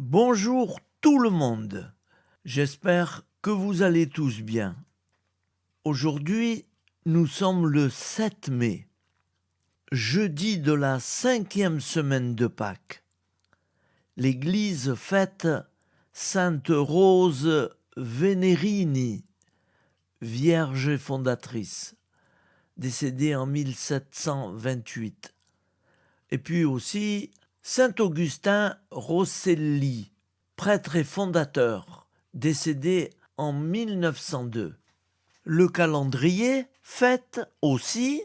Bonjour tout le monde, j'espère que vous allez tous bien. Aujourd'hui, nous sommes le 7 mai, jeudi de la 5e semaine de Pâques. L'Église fête Sainte Rose Venerini, vierge et fondatrice, décédée en 1728. Et puis aussi Saint Augustin Rosselli, prêtre et fondateur, décédé en 1902. Le calendrier fête aussi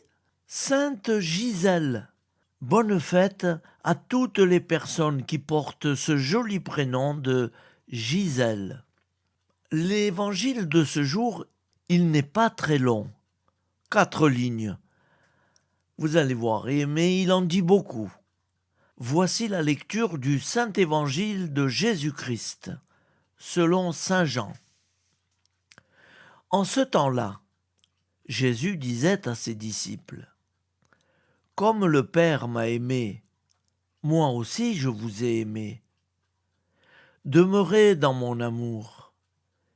Sainte Gisèle. Bonne fête à toutes les personnes qui portent ce joli prénom de Gisèle. L'évangile de ce jour, il n'est pas très long. 4 lignes. Vous allez voir, mais il en dit beaucoup. Voici la lecture du Saint Évangile de Jésus-Christ, selon Saint Jean. En ce temps-là, Jésus disait à ses disciples : « Comme le Père m'a aimé, moi aussi je vous ai aimé. Demeurez dans mon amour.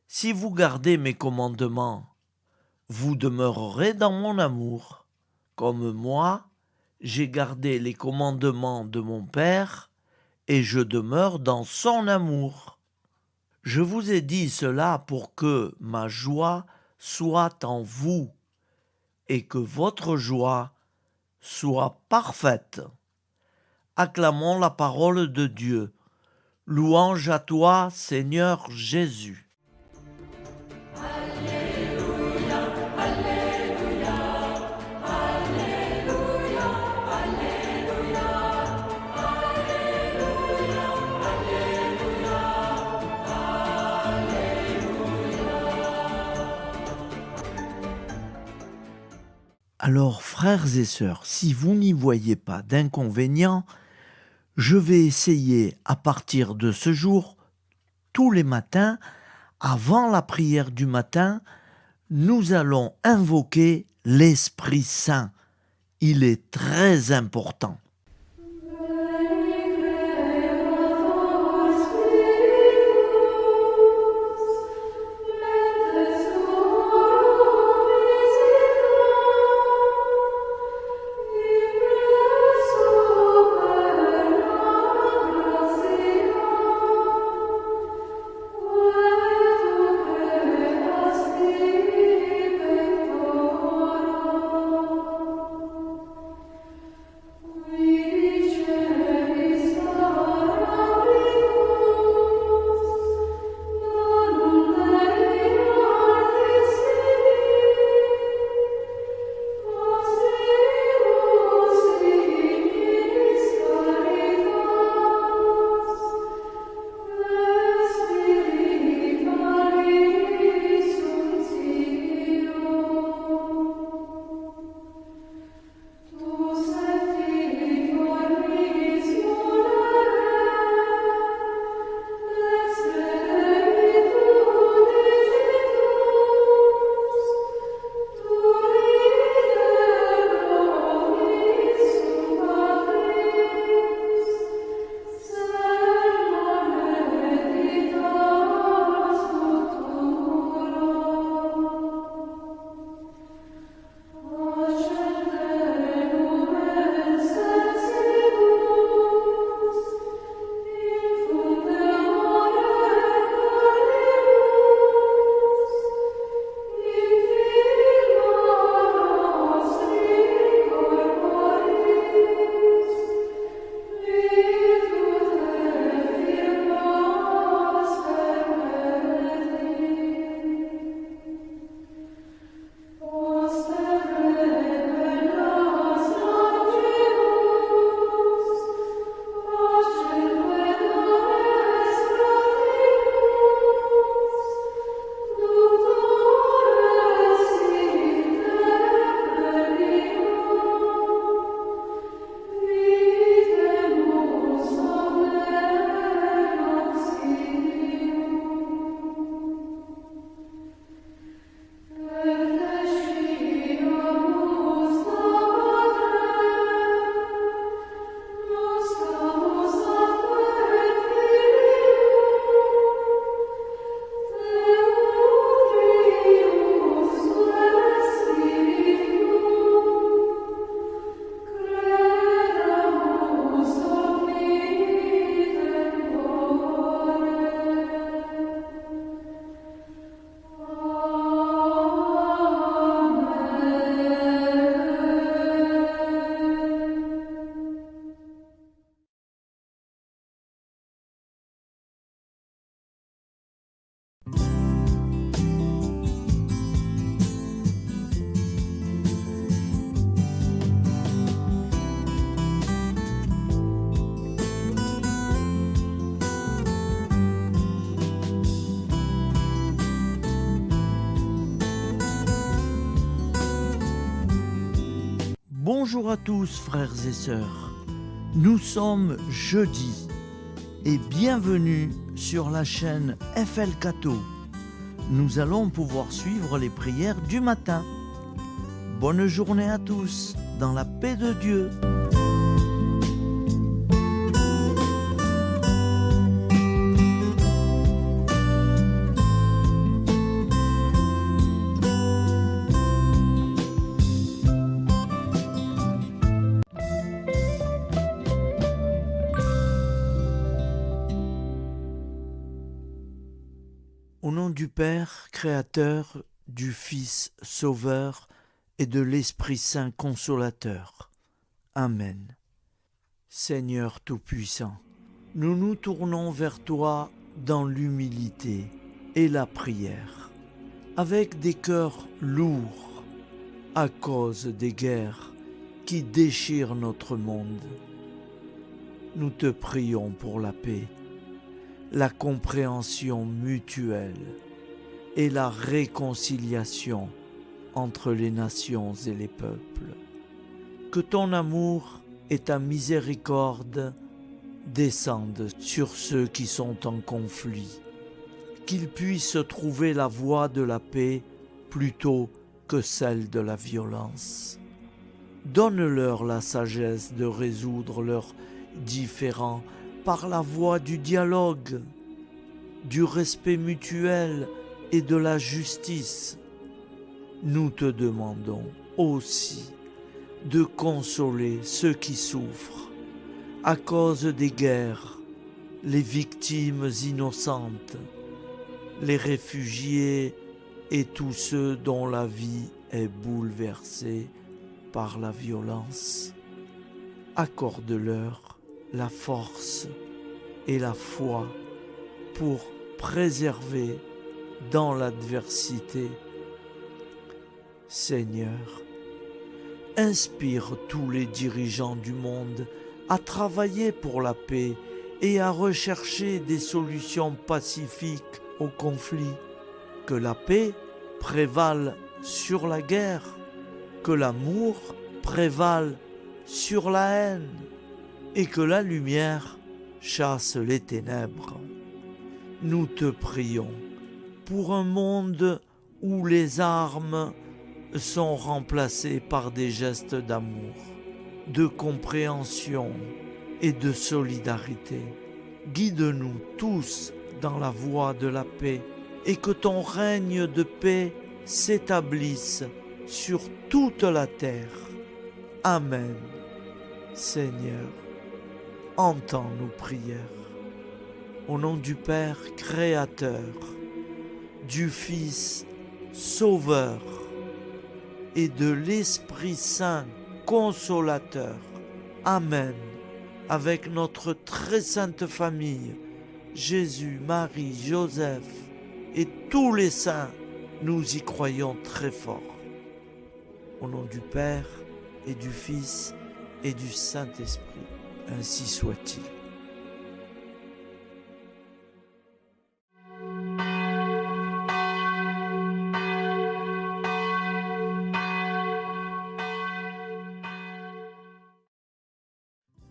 Si vous gardez mes commandements, vous demeurerez dans mon amour, comme moi, j'ai gardé les commandements de mon Père, et je demeure dans son amour. Je vous ai dit cela pour que ma joie soit en vous, et que votre joie soit parfaite. Acclamons la parole de Dieu. Louange à toi, Seigneur Jésus. Alors, frères et sœurs, si vous n'y voyez pas d'inconvénient, je vais essayer à partir de ce jour, tous les matins, avant la prière du matin, nous allons invoquer l'Esprit Saint. Il est très important. We Bonjour à tous frères et sœurs, nous sommes jeudi et bienvenue sur la chaîne FL Cato. Nous allons pouvoir suivre les prières du matin. Bonne journée à tous, dans la paix de Dieu. Au nom du Père, Créateur, du Fils, Sauveur et de l'Esprit Saint Consolateur. Amen. Seigneur Tout-Puissant, nous nous tournons vers toi dans l'humilité et la prière, avec des cœurs lourds à cause des guerres qui déchirent notre monde. Nous te prions pour la paix, la compréhension mutuelle et la réconciliation entre les nations et les peuples. Que ton amour et ta miséricorde descendent sur ceux qui sont en conflit, qu'ils puissent trouver la voie de la paix plutôt que celle de la violence. Donne-leur la sagesse de résoudre leurs différends par la voie du dialogue, du respect mutuel et de la justice. Nous te demandons aussi de consoler ceux qui souffrent à cause des guerres, les victimes innocentes, les réfugiés et tous ceux dont la vie est bouleversée par la violence. Accorde-leur la force et la foi pour préserver dans l'adversité. Seigneur, inspire tous les dirigeants du monde à travailler pour la paix et à rechercher des solutions pacifiques aux conflits. Que la paix prévale sur la guerre, que l'amour prévale sur la haine, et que la lumière chasse les ténèbres. Nous te prions pour un monde où les armes sont remplacées par des gestes d'amour, de compréhension et de solidarité. Guide-nous tous dans la voie de la paix et que ton règne de paix s'établisse sur toute la terre. Amen. Seigneur, entends nos prières. Au nom du Père Créateur, du Fils Sauveur et de l'Esprit Saint Consolateur. Amen. Avec notre très sainte famille, Jésus, Marie, Joseph et tous les saints, nous y croyons très fort. Au nom du Père et du Fils et du Saint-Esprit. Ainsi soit-il.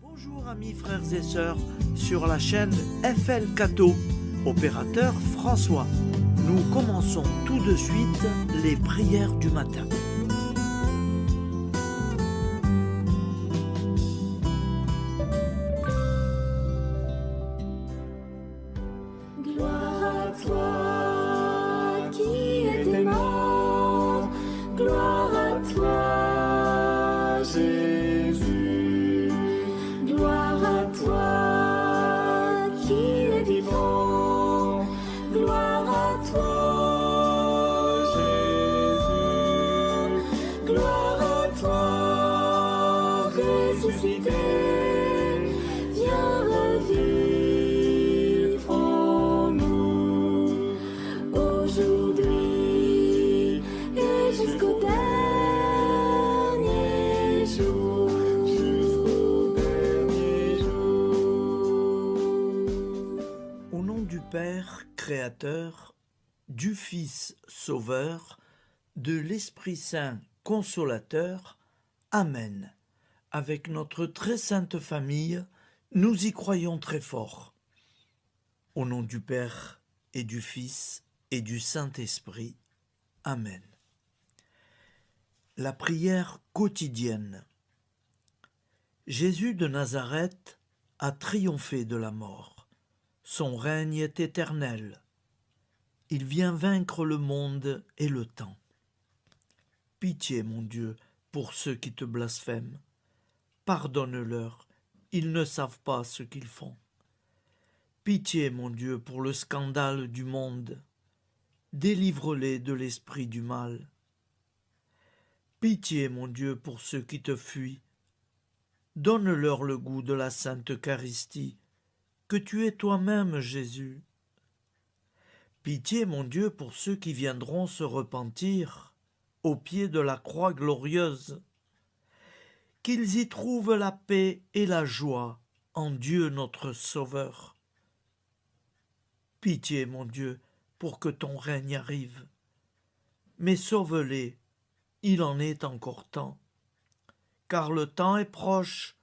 Bonjour amis frères et sœurs sur la chaîne FL Cato, opérateur François. Nous commençons tout de suite les prières du matin. Gloire à toi qui étais mort, gloire à toi Jésus, gloire à toi qui es vivant, gloire à toi Jésus, gloire à toi ressuscité, viens revivre. Père Créateur, du Fils Sauveur, de l'Esprit Saint Consolateur. Amen. avec notre très sainte famille, nous y croyons très fort. Au nom du Père et du Fils et du Saint-Esprit. Amen. La prière quotidienne. Jésus de Nazareth a triomphé de la mort. Son règne est éternel. Il vient vaincre le monde et le temps. Pitié, mon Dieu, pour ceux qui te blasphèment. Pardonne-leur, ils ne savent pas ce qu'ils font. Pitié, mon Dieu, pour le scandale du monde. Délivre-les de l'esprit du mal. Pitié, mon Dieu, pour ceux qui te fuient. Donne-leur le goût de la Sainte Eucharistie, que tu es toi-même, Jésus. Pitié, mon Dieu, pour ceux qui viendront se repentir au pied de la croix glorieuse, qu'ils y trouvent la paix et la joie en Dieu notre Sauveur. Pitié, mon Dieu, pour que ton règne arrive. Mais sauve-les, il en est encore temps, car le temps est proche,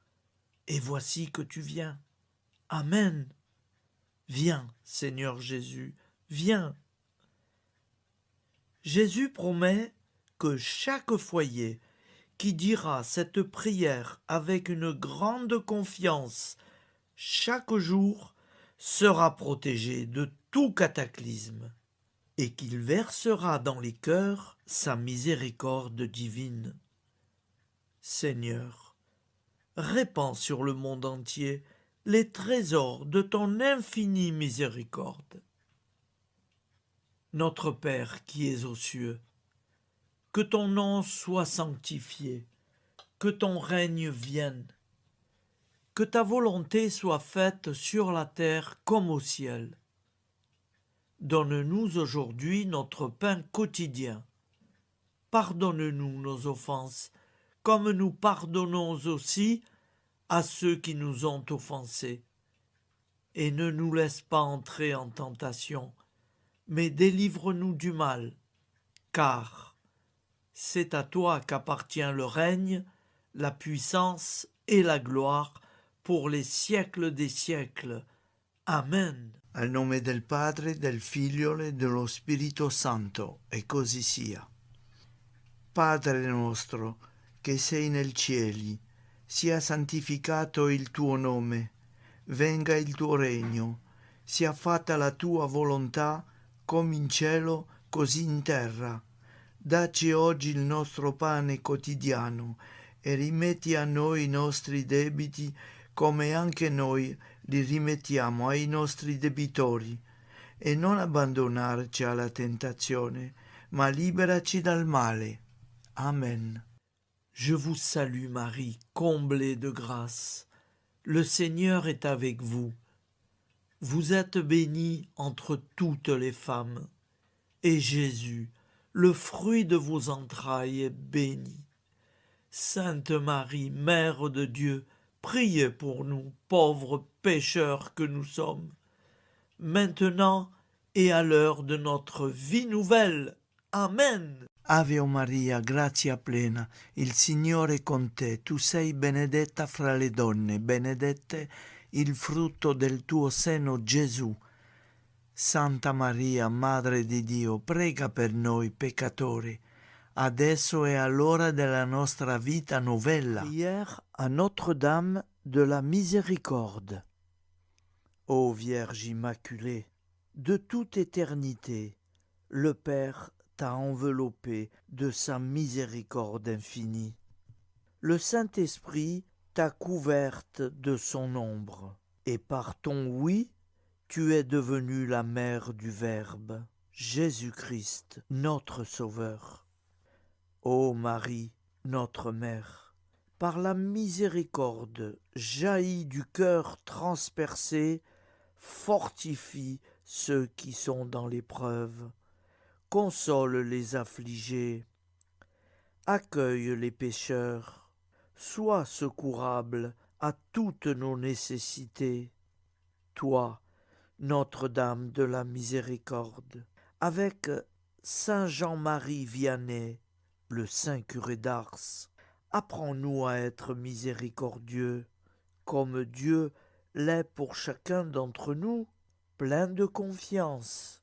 et voici que tu viens. Amen. Viens, Seigneur Jésus, viens. Jésus promet que chaque foyer qui dira cette prière avec une grande confiance chaque jour sera protégé de tout cataclysme et qu'il versera dans les cœurs sa miséricorde divine. Seigneur, répands sur le monde entier les trésors de ton infinie miséricorde. Notre Père qui es aux cieux, que ton nom soit sanctifié, que ton règne vienne, que ta volonté soit faite sur la terre comme au ciel. Donne-nous aujourd'hui notre pain quotidien. Pardonne-nous nos offenses, comme nous pardonnons aussi à ceux qui nous ont offensés. Et ne nous laisse pas entrer en tentation, mais délivre-nous du mal, car c'est à toi qu'appartient le règne, la puissance et la gloire pour les siècles des siècles. Amen. Al nome del Padre, del Figlio e dello Spirito Santo, e così sia. Padre nostro, che sei nel cieli, sia santificato il tuo nome, venga il tuo regno, sia fatta la tua volontà, come in cielo, così in terra. Dacci oggi il nostro pane quotidiano e rimetti a noi i nostri debiti, come anche noi li rimettiamo ai nostri debitori, e non abbandonarci alla tentazione, ma liberaci dal male. Amen. Je vous salue Marie, comblée de grâce. Le Seigneur est avec vous. Vous êtes bénie entre toutes les femmes, et Jésus, le fruit de vos entrailles, est béni. Sainte Marie, Mère de Dieu, priez pour nous, pauvres pécheurs que nous sommes, maintenant et à l'heure de notre vie nouvelle. Amen. Ave Maria, grazia plena, il Signore è con te, tu sei benedetta fra le donne, benedetto il frutto del tuo seno, Gesù. Santa Maria, Madre di Dio, prega per noi peccatori, adesso e all'ora della nostra vita novella. Prière à Notre-Dame de la Miséricorde. Ô Vierge Immaculée, de toute éternité, le Père t'a enveloppé de sa miséricorde infinie. Le Saint-Esprit t'a couverte de son ombre, et par ton oui, tu es devenue la mère du Verbe, Jésus-Christ, notre Sauveur. Ô Marie, notre Mère, par la miséricorde jaillie du cœur transpercé, fortifie ceux qui sont dans l'épreuve, console les affligés, accueille les pécheurs, sois secourable à toutes nos nécessités. Toi, Notre-Dame de la Miséricorde, avec Saint Jean-Marie Vianney, le Saint curé d'Ars, Apprends-nous à être miséricordieux, comme Dieu l'est pour chacun d'entre nous, plein de confiance.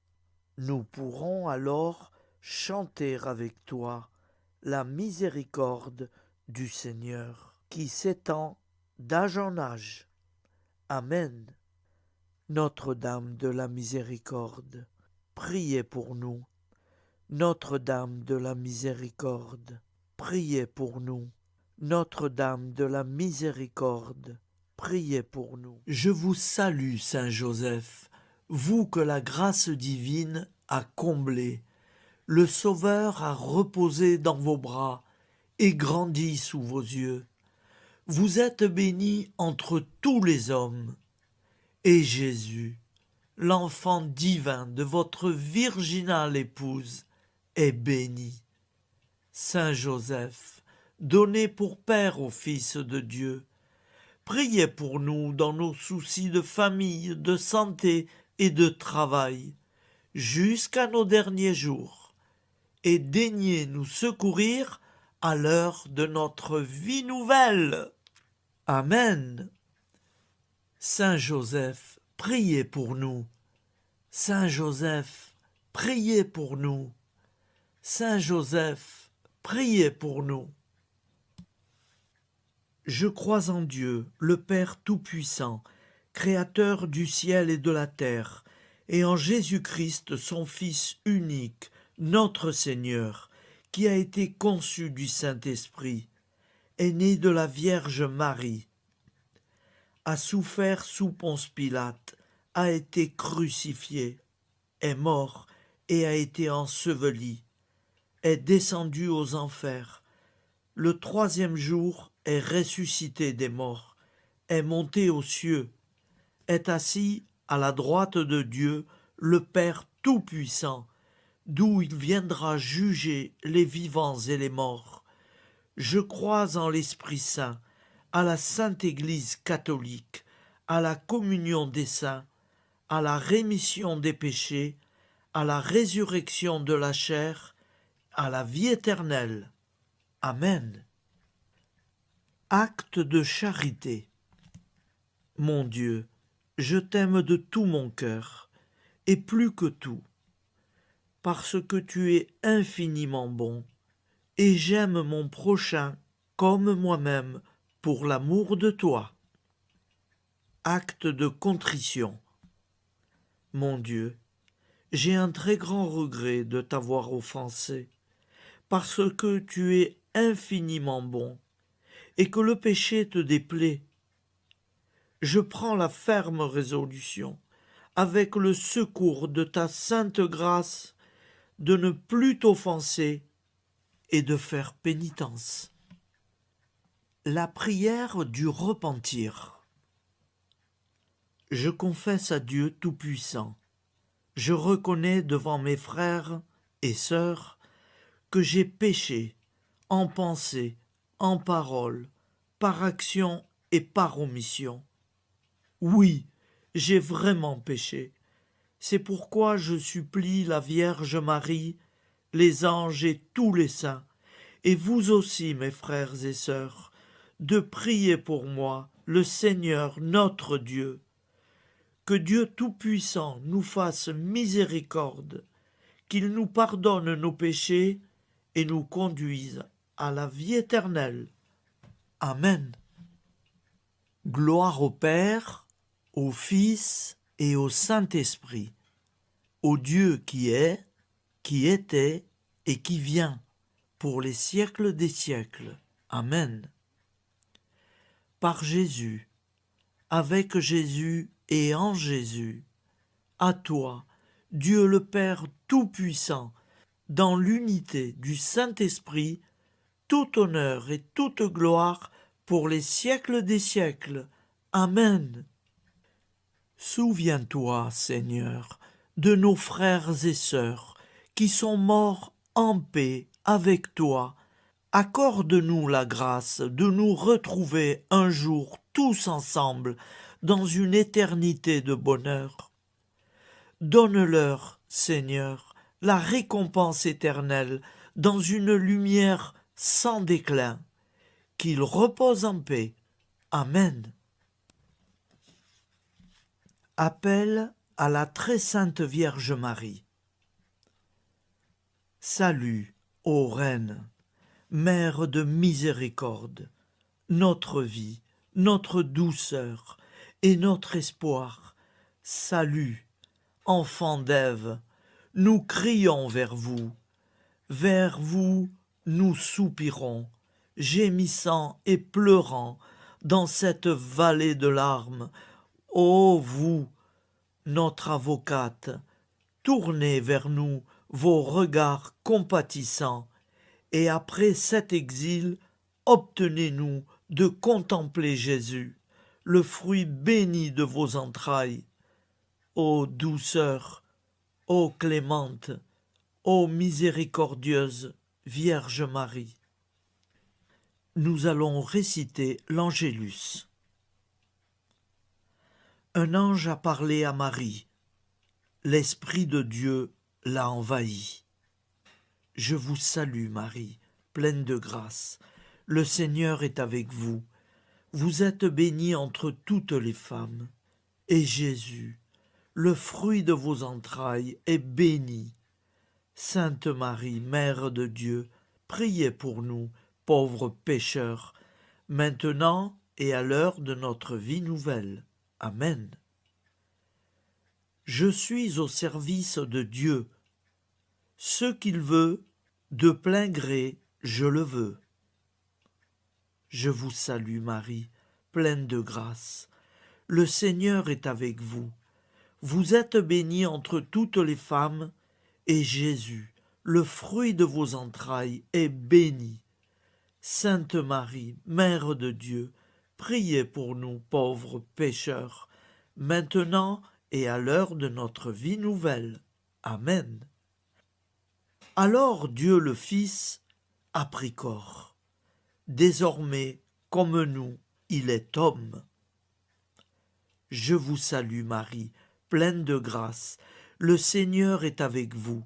Nous pourrons alors chanter avec toi la miséricorde du Seigneur, qui s'étend d'âge en âge. Amen. Notre-Dame de la Miséricorde, priez pour nous. Notre-Dame de la Miséricorde, priez pour nous. Notre-Dame de la Miséricorde, priez pour nous. Je vous salue, Saint Joseph, vous que la grâce divine a comblé. Le Sauveur a reposé dans vos bras et grandi sous vos yeux. Vous êtes bénie entre tous les hommes, et Jésus, l'enfant divin de votre virginale épouse, est béni. Saint Joseph, donné pour Père au Fils de Dieu, priez pour nous dans nos soucis de famille, de santé et de travail, jusqu'à nos derniers jours, et daignez nous secourir à l'heure de notre vie nouvelle. Amen. Saint Joseph, priez pour nous. Saint Joseph, priez pour nous. Saint Joseph, priez pour nous. Je crois en Dieu, le Père Tout-Puissant, Créateur du ciel et de la terre, et en Jésus-Christ, son Fils unique, notre Seigneur, qui a été conçu du Saint-Esprit, est né de la Vierge Marie, a souffert sous Ponce Pilate, a été crucifié, est mort et a été enseveli, est descendu aux enfers, le troisième jour est ressuscité des morts, est monté aux cieux, est assis à la droite de Dieu, le Père Tout-Puissant, d'où il viendra juger les vivants et les morts. Je crois en l'Esprit Saint, à la Sainte Église catholique, à la communion des saints, à la rémission des péchés, à la résurrection de la chair, à la vie éternelle. Amen. Acte de charité. Mon Dieu, je t'aime de tout mon cœur, et plus que tout, parce que tu es infiniment bon, et j'aime mon prochain comme moi-même pour l'amour de toi. Acte de contrition. Mon Dieu, j'ai un très grand regret de t'avoir offensé, parce que tu es infiniment bon, et que le péché te déplaît. Je prends la ferme résolution, avec le secours de ta sainte grâce, de ne plus t'offenser et de faire pénitence. La prière du repentir. Je confesse à Dieu Tout-Puissant, je reconnais devant mes frères et sœurs que j'ai péché en pensée, en parole, par action et par omission. Oui, j'ai vraiment péché. C'est pourquoi je supplie la Vierge Marie, les anges et tous les saints, et vous aussi, mes frères et sœurs, de prier pour moi, le Seigneur notre Dieu. Que Dieu Tout-Puissant nous fasse miséricorde, qu'il nous pardonne nos péchés et nous conduise à la vie éternelle. Amen. Gloire au Père, au Fils et au Saint-Esprit, au Dieu qui est, qui était et qui vient, pour les siècles des siècles. Amen. Par Jésus, avec Jésus et en Jésus, à toi, Dieu le Père Tout-Puissant, dans l'unité du Saint-Esprit, tout honneur et toute gloire pour les siècles des siècles. Amen. Souviens-toi, Seigneur, de nos frères et sœurs qui sont morts en paix avec toi. Accorde-nous la grâce de nous retrouver un jour tous ensemble dans une éternité de bonheur. Donne-leur, Seigneur, la récompense éternelle dans une lumière sans déclin, qu'il repose en paix. Amen. Appel à la très sainte Vierge Marie. Salut, ô Reine, Mère de miséricorde, notre vie, notre douceur et notre espoir. Salut, enfant d'Ève, nous crions vers vous. Vers vous, nous soupirons, gémissant et pleurant dans cette vallée de larmes. Ô vous, notre avocate, tournez vers nous vos regards compatissants, et après cet exil, obtenez-nous de contempler Jésus, le fruit béni de vos entrailles. Ô douceur, ô clémente, ô miséricordieuse Vierge Marie. Nous allons réciter l'Angélus. Un ange a parlé à Marie. L'Esprit de Dieu l'a envahie. Je vous salue Marie, pleine de grâce. Le Seigneur est avec vous. Vous êtes bénie entre toutes les femmes. Et Jésus, le fruit de vos entrailles, est béni. Sainte Marie, Mère de Dieu, priez pour nous, pauvres pécheurs, maintenant et à l'heure de notre vie nouvelle. Amen. Je suis au service de Dieu. Ce qu'il veut, de plein gré, je le veux. Je vous salue Marie, pleine de grâce. Le Seigneur est avec vous. Vous êtes bénie entre toutes les femmes, et Jésus, le fruit de vos entrailles, est béni. Sainte Marie, Mère de Dieu, priez pour nous pauvres pécheurs, maintenant et à l'heure de notre vie nouvelle. Amen. Alors Dieu le Fils a pris corps. Désormais, comme nous, il est homme. Je vous salue Marie, pleine de grâce. Le Seigneur est avec vous.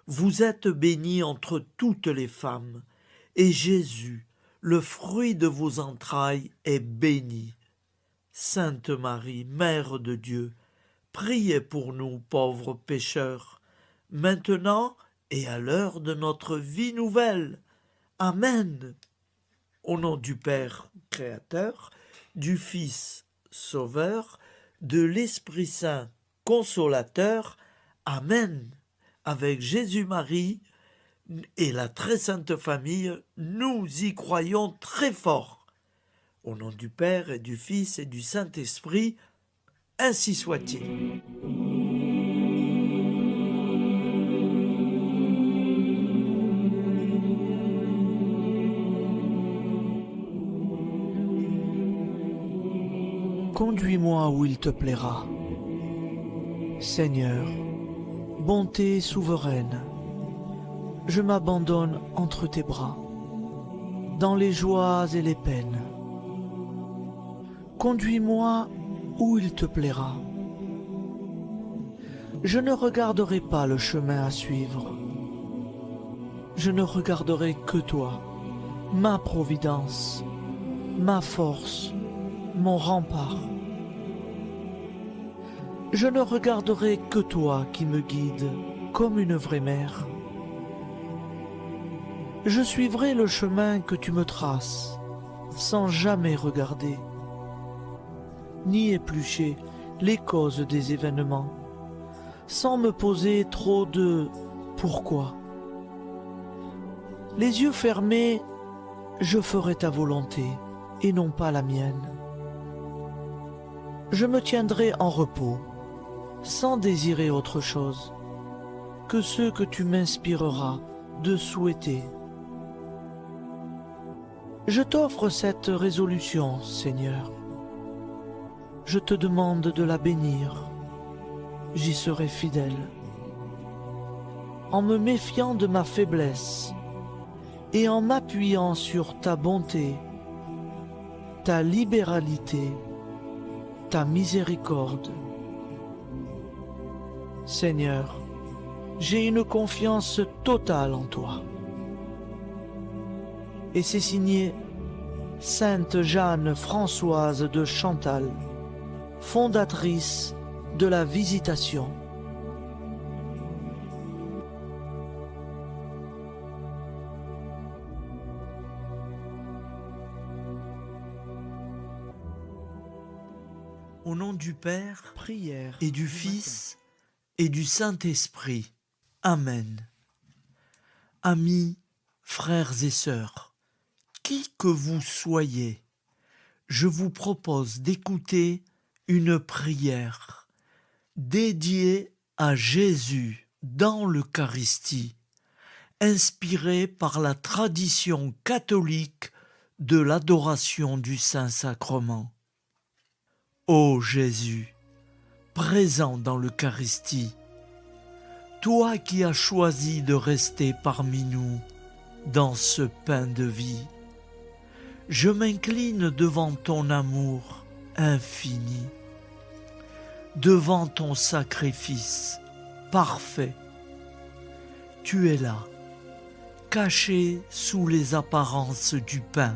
Vous êtes bénie entre toutes les femmes, et Jésus, le fruit de vos entrailles, est béni. Sainte Marie, Mère de Dieu, priez pour nous pauvres pécheurs, maintenant et à l'heure de notre vie nouvelle. Amen. Au nom du Père Créateur, du Fils Sauveur, de l'Esprit Saint Consolateur. Amen. Avec Jésus-Marie et la très sainte famille, nous y croyons très fort. Au nom du Père et du Fils et du Saint-Esprit, ainsi soit-il. Conduis-moi où il te plaira. Seigneur, bonté souveraine, je m'abandonne entre tes bras, dans les joies et les peines. Conduis-moi où il te plaira. Je ne regarderai pas le chemin à suivre. Je ne regarderai que toi, ma providence, ma force, mon rempart. Je ne regarderai que toi qui me guides comme une vraie mère. Je suivrai le chemin que tu me traces, sans jamais regarder, ni éplucher les causes des événements, sans me poser trop de « pourquoi ». Les yeux fermés, je ferai ta volonté et non pas la mienne. Je me tiendrai en repos, sans désirer autre chose que ce que tu m'inspireras de souhaiter. Je t'offre cette résolution, Seigneur. Je te demande de la bénir. J'y serai fidèle. En me méfiant de ma faiblesse et en m'appuyant sur ta bonté, ta libéralité, ta miséricorde. Seigneur, j'ai une confiance totale en toi. Et c'est signé Sainte Jeanne Françoise de Chantal, fondatrice de la Visitation. Au nom du Père Prière et du Fils et du Saint-Esprit. Amen. Amis, frères et sœurs, qui que vous soyez, je vous propose d'écouter une prière dédiée à Jésus dans l'Eucharistie, inspirée par la tradition catholique de l'adoration du Saint-Sacrement. Ô Jésus, présent dans l'Eucharistie, toi qui as choisi de rester parmi nous dans ce pain de vie, je m'incline devant ton amour infini, devant ton sacrifice parfait. Tu es là, caché sous les apparences du pain,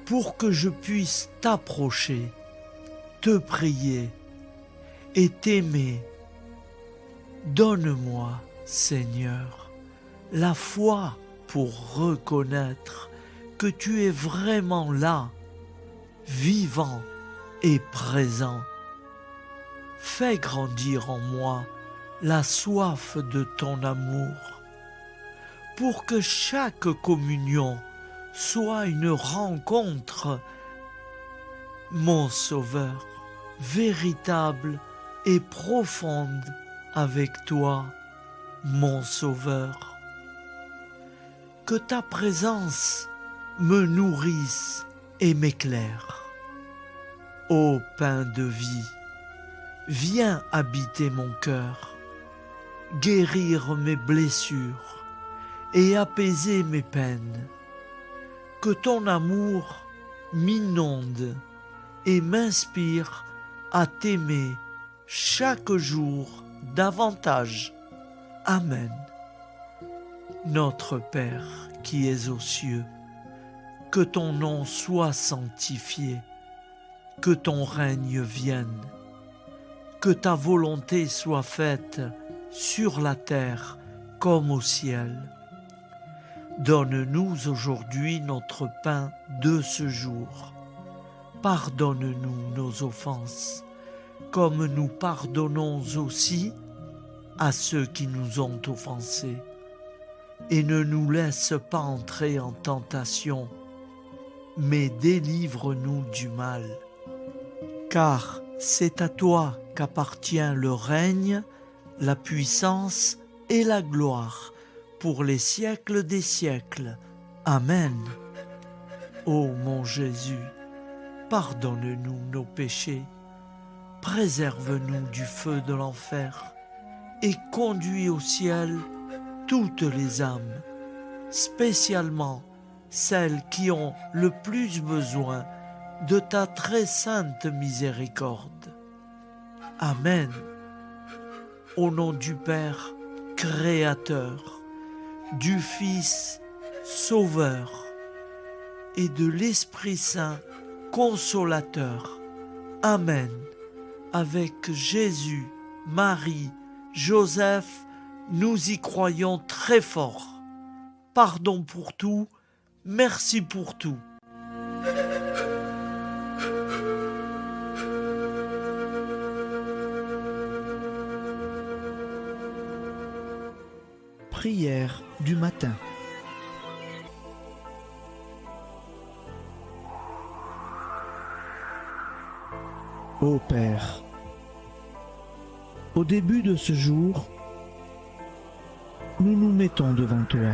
pour que je puisse t'approcher, te prier et t'aimer. Donne-moi, Seigneur, la foi pour reconnaître que tu es vraiment là, vivant et présent. Fais grandir en moi la soif de ton amour, pour que chaque communion soit une rencontre, mon Sauveur, véritable et profonde avec toi, mon Sauveur. Que ta présence me nourrisse et m'éclaire. Ô pain de vie, viens habiter mon cœur, guérir mes blessures et apaiser mes peines. Que ton amour m'inonde et m'inspire à t'aimer chaque jour davantage. Amen. Notre Père qui es aux cieux, que ton nom soit sanctifié, que ton règne vienne, que ta volonté soit faite sur la terre comme au ciel. Donne-nous aujourd'hui notre pain de ce jour. Pardonne-nous nos offenses, comme nous pardonnons aussi à ceux qui nous ont offensés. Et ne nous laisse pas entrer en tentation, mais délivre-nous du mal. Car c'est à toi qu'appartient le règne, la puissance et la gloire pour les siècles des siècles. Amen. Ô mon Jésus, pardonne-nous nos péchés, préserve-nous du feu de l'enfer et conduis au ciel toutes les âmes, spécialement celles qui ont le plus besoin de ta très sainte miséricorde. Amen. Au nom du Père Créateur, du Fils Sauveur et de l'Esprit Saint Consolateur. Amen. Avec Jésus, Marie, Joseph, nous y croyons très fort. Pardon pour tout, merci pour tout. Prière du matin. Ô Père, au début de ce jour, nous nous mettons devant toi.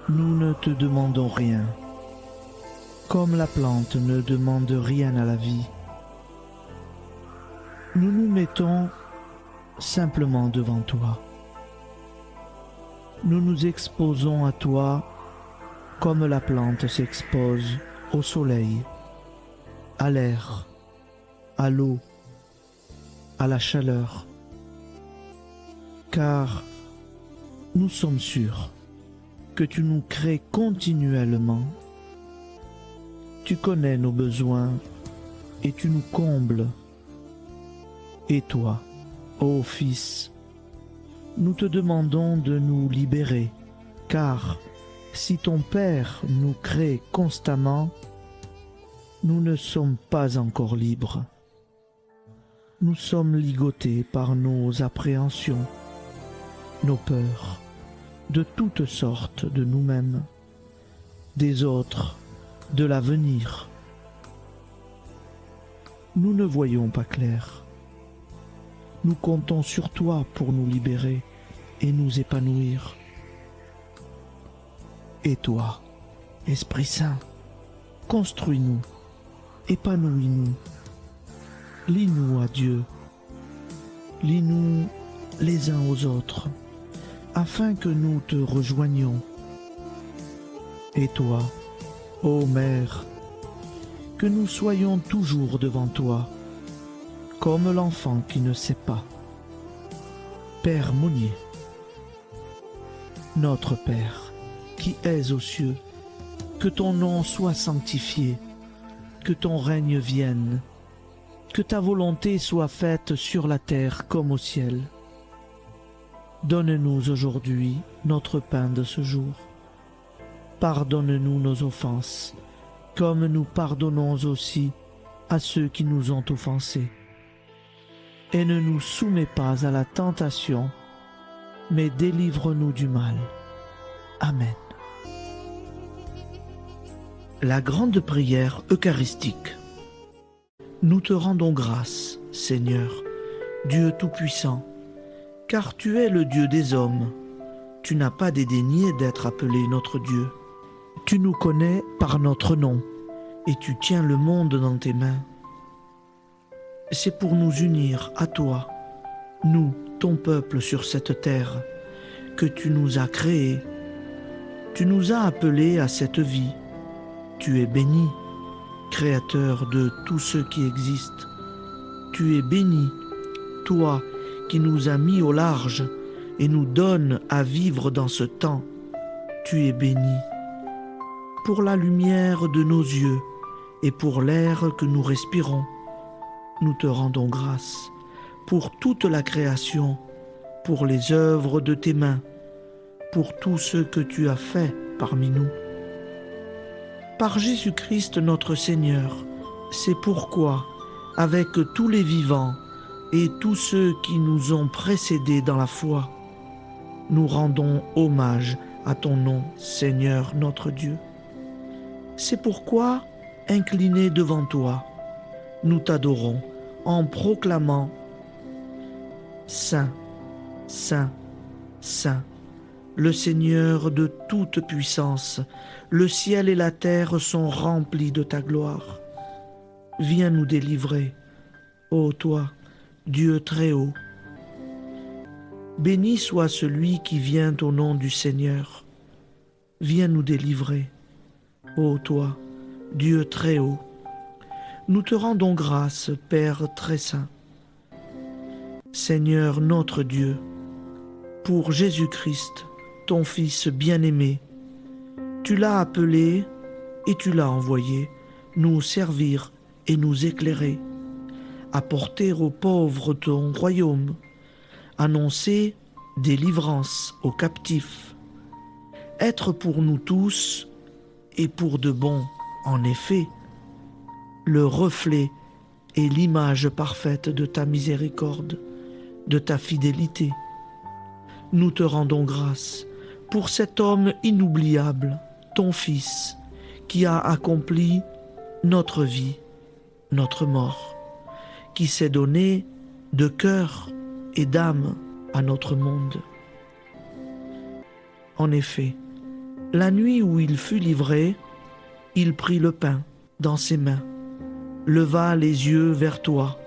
Nous ne te demandons rien, comme la plante ne demande rien à la vie. Nous nous mettons simplement devant toi. Nous nous exposons à toi comme la plante s'expose au soleil, à l'air, à l'eau, à la chaleur, car nous sommes sûrs que tu nous crées continuellement Tu connais nos besoins et tu nous combles. Et toi, ô Fils, nous te demandons de nous libérer, car si ton Père nous crée constamment, nous ne sommes pas encore libres. Nous sommes ligotés par nos appréhensions, nos peurs, de toutes sortes de nous-mêmes, des autres, de l'avenir. Nous ne voyons pas clair. Nous comptons sur toi pour nous libérer et nous épanouir. Et toi, Esprit Saint, construis-nous, épanouis-nous, lie-nous à Dieu, lie-nous les uns aux autres, afin que nous te rejoignions. Et toi, ô Mère, que nous soyons toujours devant toi, comme l'enfant qui ne sait pas. Père Monnier, notre Père, qui es aux cieux, que ton nom soit sanctifié, que ton règne vienne, que ta volonté soit faite sur la terre comme au ciel. Donne-nous aujourd'hui notre pain de ce jour. Pardonne-nous nos offenses, comme nous pardonnons aussi à ceux qui nous ont offensés. Et ne nous soumets pas à la tentation, mais délivre-nous du mal. Amen. La grande prière eucharistique. Nous te rendons grâce, Seigneur, Dieu Tout-Puissant, car tu es le Dieu des hommes. Tu n'as pas dédaigné d'être appelé notre Dieu. Tu nous connais par notre nom, et tu tiens le monde dans tes mains. C'est pour nous unir à toi, nous, ton peuple sur cette terre, que tu nous as créés. Tu nous as appelés à cette vie. Tu es béni, Créateur de tout ce qui existe. Tu es béni, toi qui nous as mis au large et nous donnes à vivre dans ce temps. Tu es béni. Pour la lumière de nos yeux et pour l'air que nous respirons, nous te rendons grâce. Pour toute la création, pour les œuvres de tes mains, pour tout ce que tu as fait parmi nous. Par Jésus-Christ notre Seigneur, c'est pourquoi, avec tous les vivants et tous ceux qui nous ont précédés dans la foi, nous rendons hommage à ton nom, Seigneur notre Dieu. C'est pourquoi, inclinés devant toi, nous t'adorons en proclamant « Saint, Saint, Saint ». Le Seigneur de toute puissance, le ciel et la terre sont remplis de ta gloire. Viens nous délivrer, ô toi, Dieu très haut. Béni soit celui qui vient au nom du Seigneur. Viens nous délivrer, ô toi, Dieu très haut. Nous te rendons grâce, Père très saint. Seigneur notre Dieu, pour Jésus-Christ, ton Fils bien-aimé, tu l'as appelé et tu l'as envoyé nous servir et nous éclairer, apporter aux pauvres ton royaume, annoncer délivrance aux captifs, être pour nous tous et pour de bon, en effet, le reflet et l'image parfaite de ta miséricorde, de ta fidélité. Nous te rendons grâce pour cet homme inoubliable, ton Fils, qui a accompli notre vie, notre mort, qui s'est donné de cœur et d'âme à notre monde. En effet, la nuit où il fut livré, il prit le pain dans ses mains, leva les yeux vers toi.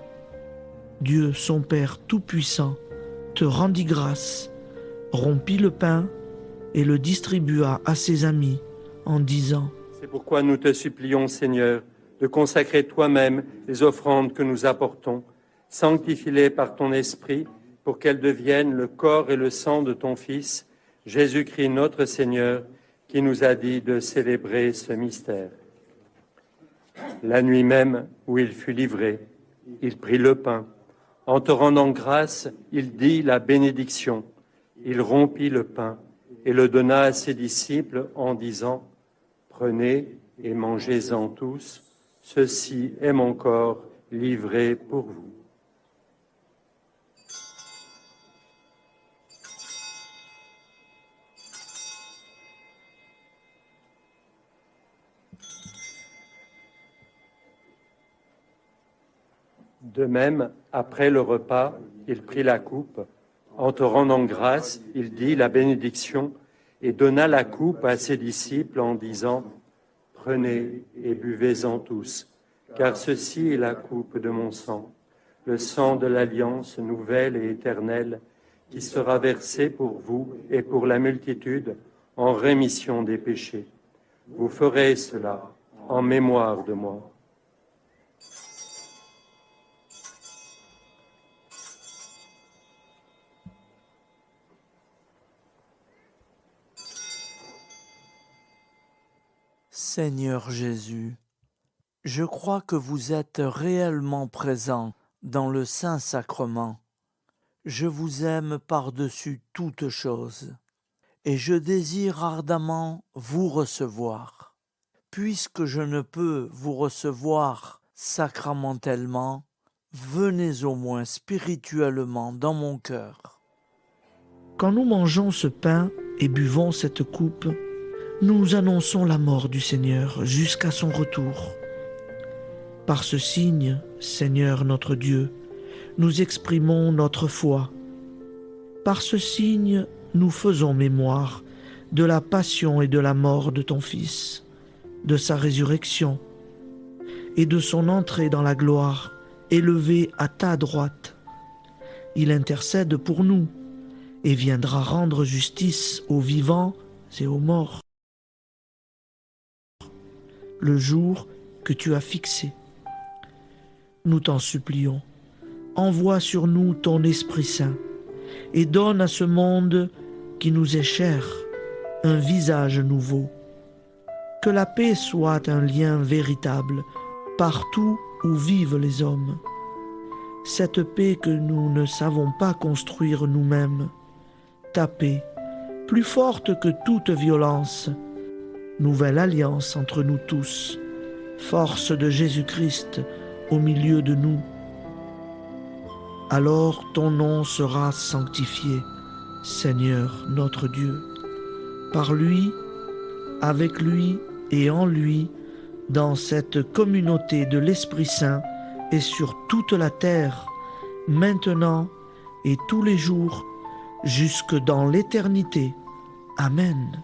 Dieu, son Père Tout-Puissant, te rendit grâce, rompit le pain et le distribua à ses amis en disant : C'est pourquoi nous te supplions, Seigneur, de consacrer toi-même les offrandes que nous apportons. Sanctifie-les par ton Esprit pour qu'elles deviennent le corps et le sang de ton Fils, Jésus-Christ notre Seigneur, qui nous a dit de célébrer ce mystère. La nuit même où il fut livré, il prit le pain. En te rendant grâce, il dit la bénédiction. Il rompit le pain et le donna à ses disciples en disant, « Prenez et mangez-en tous, ceci est mon corps livré pour vous. » De même, après le repas, il prit la coupe. En te rendant grâce, il dit la bénédiction et donna la coupe à ses disciples en disant, « Prenez et buvez-en tous, car ceci est la coupe de mon sang, le sang de l'alliance nouvelle et éternelle, qui sera versé pour vous et pour la multitude en rémission des péchés. Vous ferez cela en mémoire de moi. » Seigneur Jésus, je crois que vous êtes réellement présent dans le Saint-Sacrement. Je vous aime par-dessus toute chose et je désire ardemment vous recevoir. Puisque je ne peux vous recevoir sacramentellement, venez au moins spirituellement dans mon cœur. Quand nous mangeons ce pain et buvons cette coupe, nous annonçons la mort du Seigneur jusqu'à son retour. Par ce signe, Seigneur notre Dieu, nous exprimons notre foi. Par ce signe, nous faisons mémoire de la passion et de la mort de ton Fils, de sa résurrection et de son entrée dans la gloire, élevé à ta droite. Il intercède pour nous et viendra rendre justice aux vivants et aux morts. Le jour que tu as fixé. Nous t'en supplions, envoie sur nous ton Esprit Saint et donne à ce monde qui nous est cher un visage nouveau. Que la paix soit un lien véritable partout où vivent les hommes. Cette paix que nous ne savons pas construire nous-mêmes. Ta paix, plus forte que toute violence, nouvelle alliance entre nous tous, force de Jésus-Christ au milieu de nous. Alors ton nom sera sanctifié, Seigneur notre Dieu. Par lui, avec lui et en lui, dans cette communauté de l'Esprit Saint et sur toute la terre, maintenant et tous les jours, jusque dans l'éternité. Amen.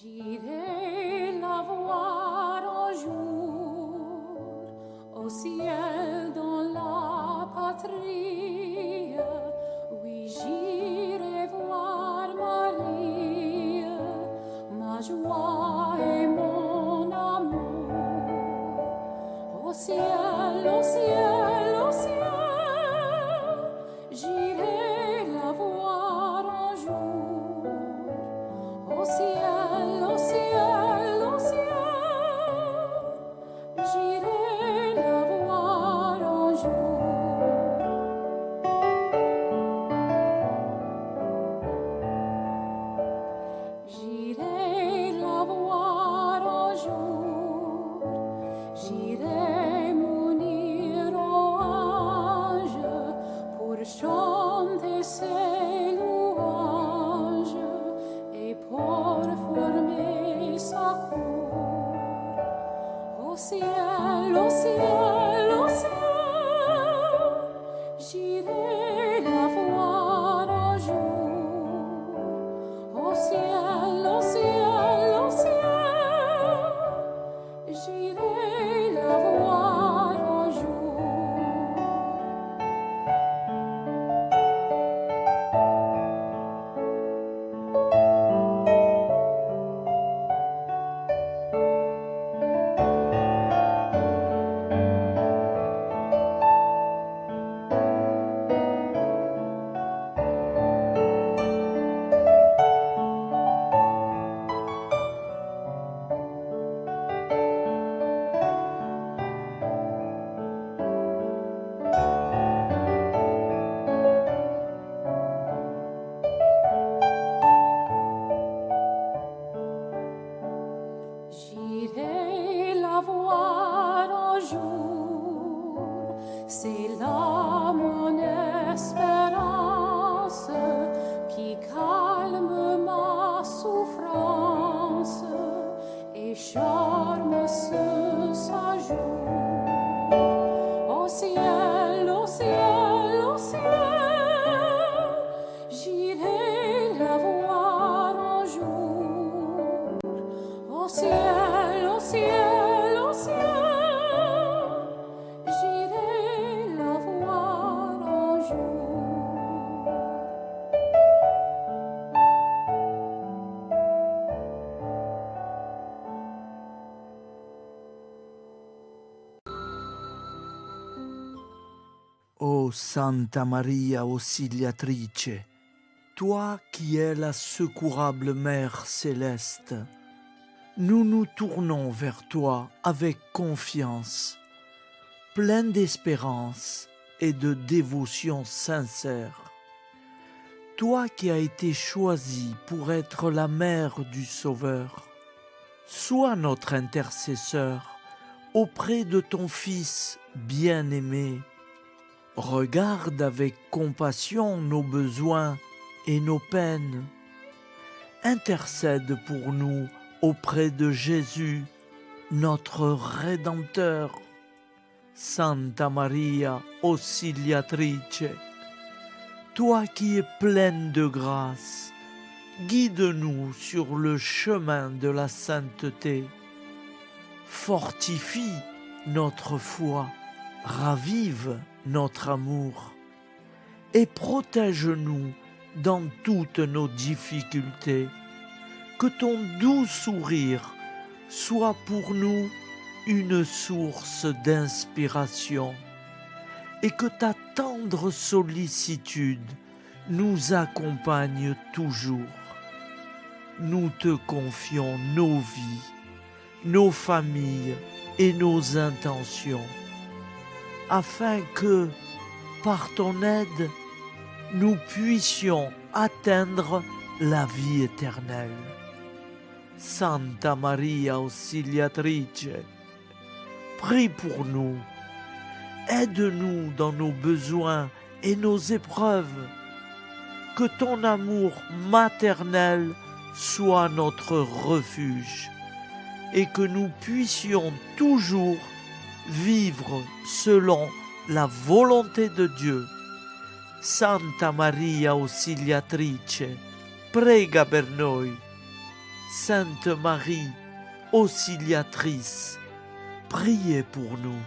J'irai la voir un jour au ciel dans la patrie. Oui, j'irai voir Marie, ma joie et mon amour. Au ciel, au ciel, au ciel, j'irai la voir un jour. Au ciel, au ciel, au ciel, j'irai la voir un jour. J'irai la voir un jour, j'irai m'unir aux anges pour chanter ses louanges et pour former sa cour. Au ciel, au ciel, au ciel, j'irai la voir un jour. Au ciel, au ciel, au ciel, j'irai la voir un jour. Ô Santa Maria Auxiliatrice, toi qui es la secourable Mère céleste, nous nous tournons vers toi avec confiance, plein d'espérance et de dévotion sincère. Toi qui as été choisie pour être la mère du Sauveur, sois notre intercesseur auprès de ton Fils bien-aimé. Regarde avec compassion nos besoins et nos peines. Intercède pour nous auprès de Jésus, notre Rédempteur. Santa Maria Auxiliatrice, toi qui es pleine de grâce, guide-nous sur le chemin de la sainteté. Fortifie notre foi, ravive notre amour et protège-nous dans toutes nos difficultés. Que ton doux sourire soit pour nous une source d'inspiration et que ta tendre sollicitude nous accompagne toujours. Nous te confions nos vies, nos familles et nos intentions, afin que, par ton aide, nous puissions atteindre la vie éternelle. Santa Maria Auxiliatrice, prie pour nous, aide-nous dans nos besoins et nos épreuves, que ton amour maternel soit notre refuge et que nous puissions toujours vivre selon la volonté de Dieu. Santa Maria Auxiliatrice, prega per noi. Sainte Marie, Auxiliatrice, priez pour nous.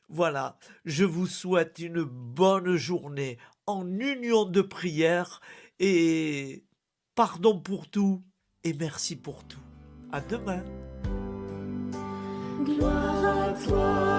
Voilà, je vous souhaite une bonne journée en union de prière et pardon pour tout et merci pour tout. À demain. Gloire à toi.